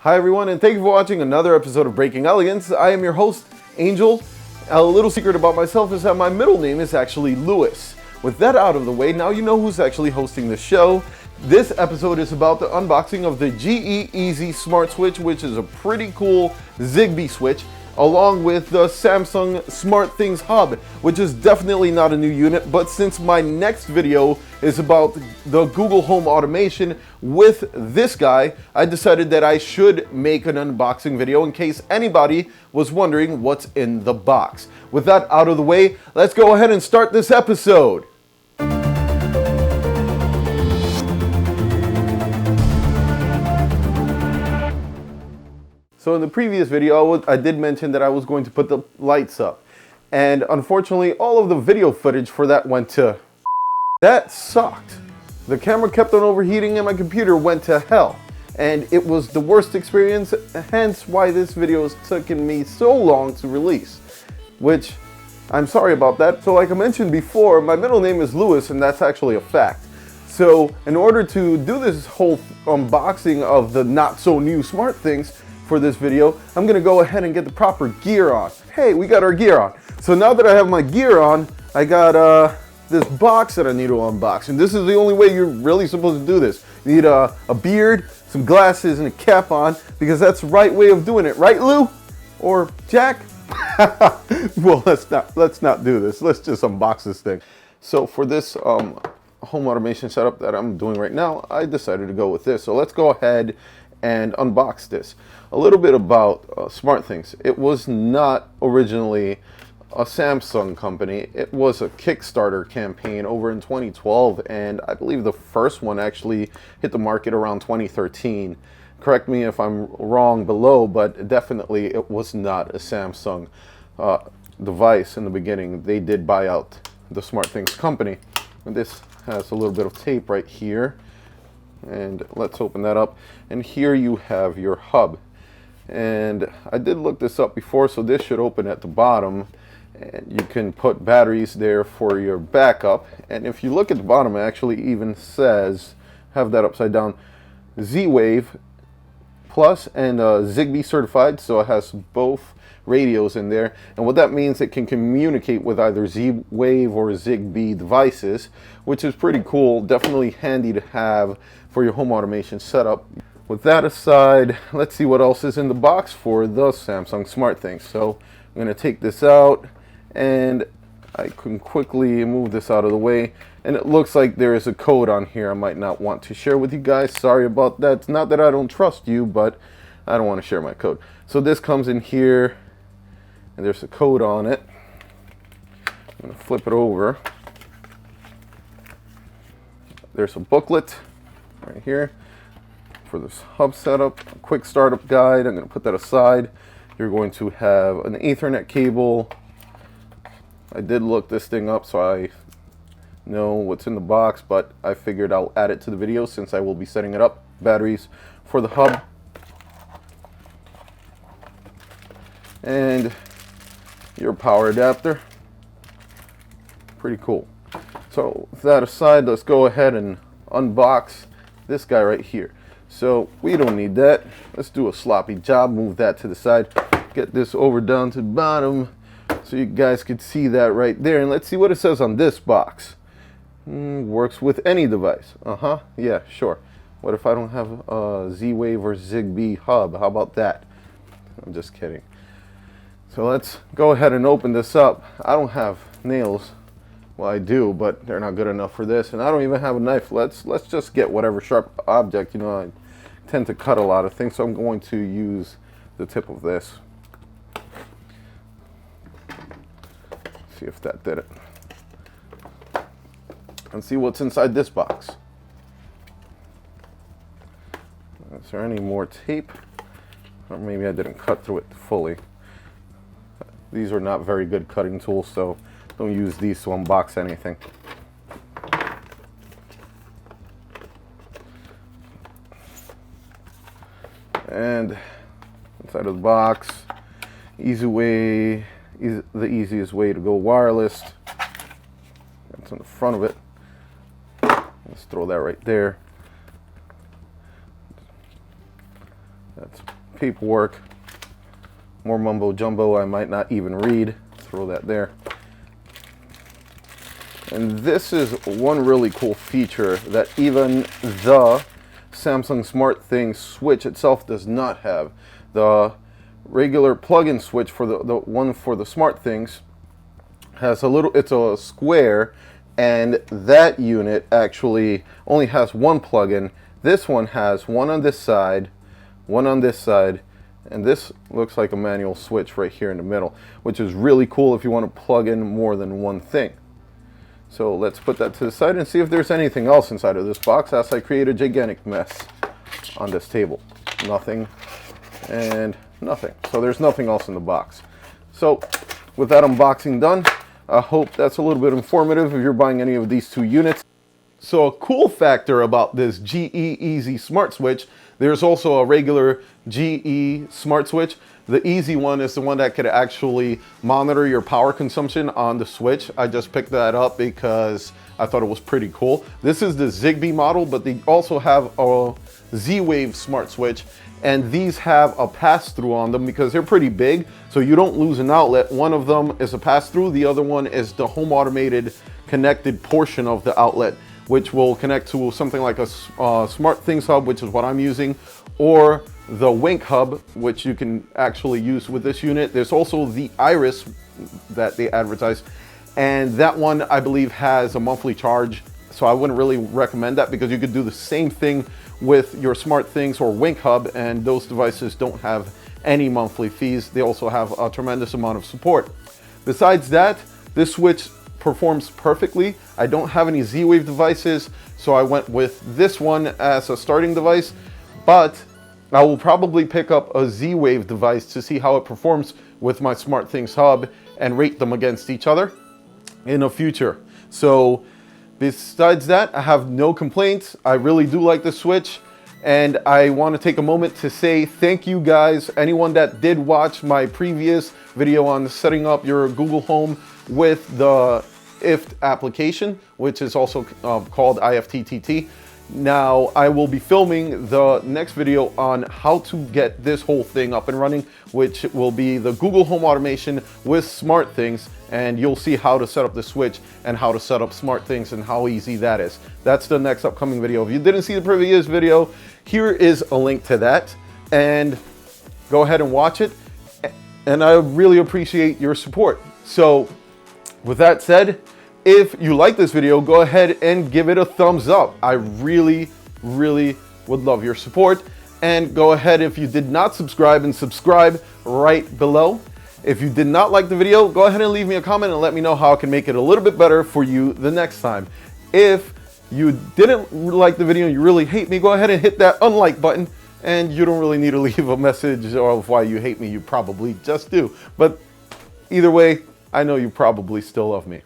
Hi everyone, and thank you for watching another episode of Breaking Elegance. I am your host, Angel. A little secret about myself is that my middle name is actually Lewis. With that out of the way, now you know who's actually hosting the show. This episode is about the unboxing of the GE Easy Smart Switch, which is a pretty cool ZigBee switch, along with the Samsung SmartThings hub, which is definitely not a new unit, but since my next video is about the Google Home automation with this guy, I decided that I should make an unboxing video in case anybody was wondering what's in the box. With that out of the way, let's go ahead and start this episode. So in the previous video, I did mention that I was going to put the lights up. And unfortunately, all of the video footage for that went to... That sucked. The camera kept on overheating and my computer went to hell. And it was the worst experience, hence why this video has taken me so long to release. Which, I'm sorry about that. So like I mentioned before, my middle name is Lewis, and that's actually a fact. So in order to do this whole unboxing of the not so new SmartThings, for this video, I'm gonna go ahead and get the proper gear on. Hey, we got our gear on. So now that I have my gear on, I got this box that I need to unbox. And this is the only way you're really supposed to do this. You need a beard, some glasses, and a cap on, because that's the right way of doing it. Right, Lou? Or Jack? Well, let's not do this. Let's just unbox this thing. So for this home automation setup that I'm doing right now, I decided to go with this. So let's go ahead and unbox this. A little bit about SmartThings. It was not originally a Samsung company. It was a Kickstarter campaign over in 2012, and I believe the first one actually hit the market around 2013. Correct me if I'm wrong below, but definitely it was not a Samsung device in the beginning. They did buy out the SmartThings company. And this has a little bit of tape right here. And let's open that up, and here you have your hub. And I did look this up before, so this should open at the bottom, and you can put batteries there for your backup. And if you look at the bottom, it actually even says, have that upside down, Z-Wave Plus and ZigBee certified, so it has both radios in there. And what that means, it can communicate with either Z-Wave or ZigBee devices, which is pretty cool. Definitely handy to have for your home automation setup. With that aside, let's see what else is in the box for the Samsung SmartThings. So I'm going to take this out, and I can quickly move this out of the way. And it looks like there is a code on here I might not want to share with you guys. Sorry about that. It's not that I don't trust you, but I don't want to share my code. So this comes in here, and there's a code on it. I'm going to flip it over. There's a booklet right here for this hub setup, a quick startup guide. I'm going to put that aside. You're going to have an Ethernet cable. I did look this thing up, so I know what's in the box, but I figured I'll add it to the video since I will be setting it up. Batteries for the hub. And your power adapter. Pretty cool. So with that aside, let's go ahead and unbox this guy right here. So we don't need that. Let's do a sloppy job. Move that to the side. Get this over down to the bottom so you guys can see that right there. And let's see what it says on this box. Works with any device. Yeah, sure. What if I don't have a Z-Wave or ZigBee hub? How about that? I'm just kidding. So let's go ahead and open this up. I don't have nails. Well, I do, but they're not good enough for this, and I don't even have a knife. Let's just get whatever sharp object. You know, I tend to cut a lot of things, so I'm going to use the tip of this. See if that did it. And see what's inside this box. Is there any more tape? Or maybe I didn't cut through it fully. These are not very good cutting tools, so don't use these to unbox anything. And inside of the box, the easiest way to go wireless. That's on the front of it. Let's throw that right there. That's paperwork. More mumbo jumbo I might not even read. Throw that there. And this is one really cool feature that even the Samsung SmartThings switch itself does not have. The regular plug-in switch for the one for the SmartThings has it's a square, and that unit actually only has one plug-in. This one has one on this side, one on this side, and this looks like a manual switch right here in the middle, which is really cool if you want to plug in more than one thing. So let's put that to the side and see if there's anything else inside of this box, as I create a gigantic mess on this table. Nothing and nothing. So there's nothing else in the box. So with that unboxing done, I hope that's a little bit informative if you're buying any of these two units. So a cool factor about this GE Easy Smart Switch, there's also a regular GE Smart Switch. The Easy one is the one that could actually monitor your power consumption on the switch. I just picked that up because I thought it was pretty cool. This is the ZigBee model, but they also have a Z-Wave Smart Switch, and these have a pass-through on them because they're pretty big, so you don't lose an outlet. One of them is a pass-through, the other one is the home automated connected portion of the outlet, which will connect to something like a SmartThings hub, which is what I'm using, or the Wink hub, which you can actually use with this unit. There's also the Iris that they advertise, and that one I believe has a monthly charge, so I wouldn't really recommend that because you could do the same thing with your SmartThings or Wink hub, and those devices don't have any monthly fees. They also have a tremendous amount of support. Besides that, this switch performs perfectly. I don't have any Z-Wave devices, so I went with this one as a starting device, but I will probably pick up a Z-Wave device to see how it performs with my SmartThings hub and rate them against each other in the future. So besides that, I have no complaints. I really do like the switch, and I want to take a moment to say thank you guys, anyone that did watch my previous video on setting up your Google Home with the IFT application, which is also called IFTTT. Now I will be filming the next video on how to get this whole thing up and running, which will be the Google Home automation with SmartThings, and you'll see how to set up the switch and how to set up SmartThings and how easy that is. That's the next upcoming video. If you didn't see the previous video, here is a link to that, and go ahead and watch it, and I really appreciate your support. So with that said, if you like this video, go ahead and give it a thumbs up. I really would love your support. And go ahead, if you did not subscribe, and subscribe right below. If you did not like the video, go ahead and leave me a comment and let me know how I can make it a little bit better for you the next time. If you didn't like the video and you really hate me, go ahead and hit that unlike button. And you don't really need to leave a message of why you hate me. You probably just do. But either way, I know you probably still love me.